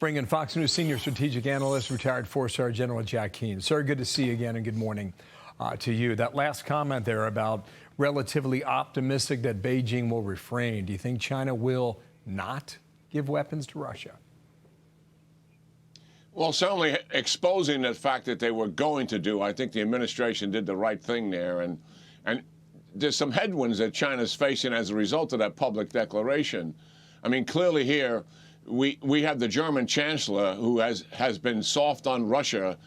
Bring in Fox News senior strategic analyst, retired four-star General Jack Keane. Sir, good to see you again, and good morning to you. That last comment there about relatively optimistic that Beijing will refrain. Do you think China will not give weapons to Russia? Well, certainly exposing the fact that they were going to do, I think the administration did the right thing there. And there's some headwinds that China's facing as a result of that public declaration. I mean, clearly here, we have the German chancellor who has been soft on Russia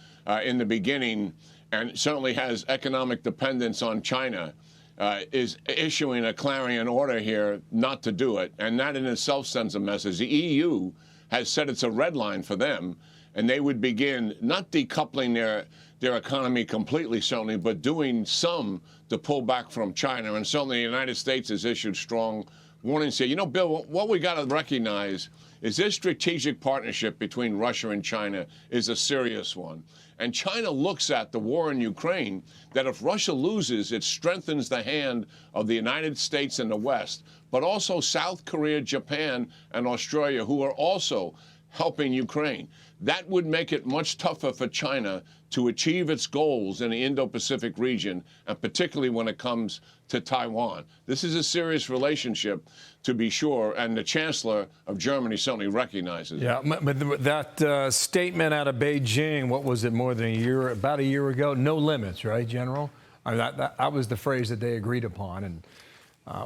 in the beginning and certainly has economic dependence on China, is issuing a clarion order here not to do it. And that in itself sends a message. The EU has said it's a red line for them, and they would begin not decoupling their economy completely, certainly, but doing some to pull back from China. And certainly the United States has issued strong warnings here. You know, Bill, what we got to recognize is this strategic partnership between Russia and China is a serious one. And China looks at the war in Ukraine, that if Russia loses, it strengthens the hand of the United States and the West, but also South Korea, Japan, and Australia, who are also helping Ukraine. That would make it much tougher for China to achieve its goals in the Indo-Pacific region, and particularly when it comes to Taiwan. This is a serious relationship, to be sure, and the Chancellor of Germany certainly recognizes it. Yeah, but that statement out of Beijing, what was it, more than about a year ago? No limits, right, General? I mean, that was the phrase that they agreed upon, and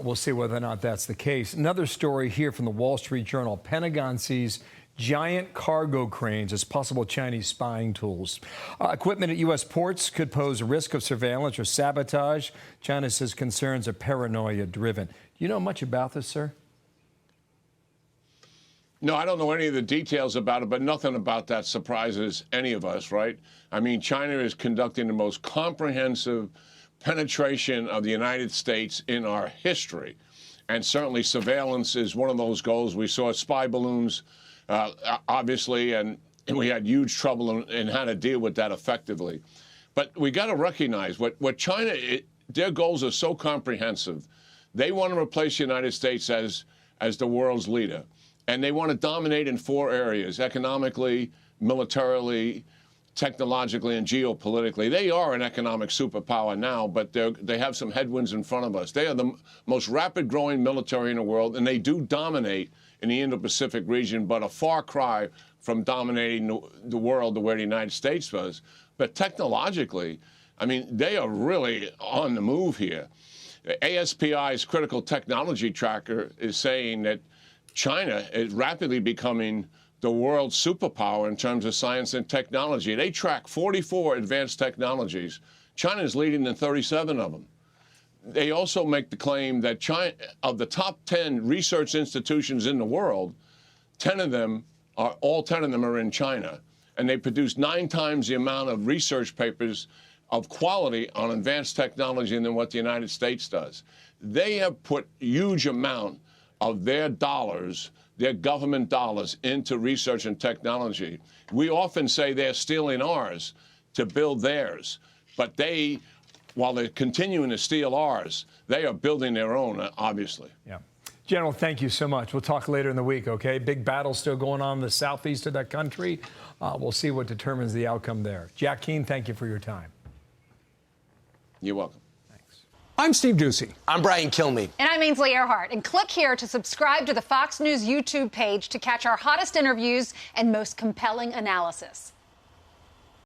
we'll see whether or not that's the case. Another story here from the Wall Street Journal. Pentagon sees giant cargo cranes as possible Chinese spying tools. Equipment at U.S. ports could pose a risk of surveillance or sabotage. China says concerns are paranoia-driven. You know much about this, sir? No, I don't know any of the details about it, but nothing about that surprises any of us, right? I mean, China is conducting the most comprehensive penetration of the United States in our history. And certainly surveillance is one of those goals. We saw spy balloons obviously, and we had huge trouble in how to deal with that effectively. But we got to recognize what China, their goals are so comprehensive. They want to replace the United States as the world's leader. And they want to dominate in 4 areas: economically, militarily, technologically, and geopolitically. They are an economic superpower now, but they have some headwinds in front of us. They are the most rapid growing military in the world, and they do dominate in the Indo-Pacific region, but a far cry from dominating the world the way the United States was. But technologically, I mean, they are really on the move here. ASPI's critical technology tracker is saying that China is rapidly becoming the world's superpower in terms of science and technology. They track 44 advanced technologies. China is leading in 37 of them. They also make the claim that China, of the top 10 research institutions in the world, 10 of them are in China. And they produce 9 times the amount of research papers of quality on advanced technology than what the United States does. They have put huge amount of their dollars, their government dollars, into research and technology. We often say they're stealing ours to build theirs, but they, while they're continuing to steal ours, they are building their own, obviously. Yeah. General, thank you so much. We'll talk later in the week, okay? Big battle still going on in the southeast of that country. We'll see what determines the outcome there. Jack Keane, thank you for your time. You're welcome. Thanks. I'm Steve Doocy. I'm Brian Kilmeade. And I'm Ainsley Earhart. And click here to subscribe to the Fox News YouTube page to catch our hottest interviews and most compelling analysis.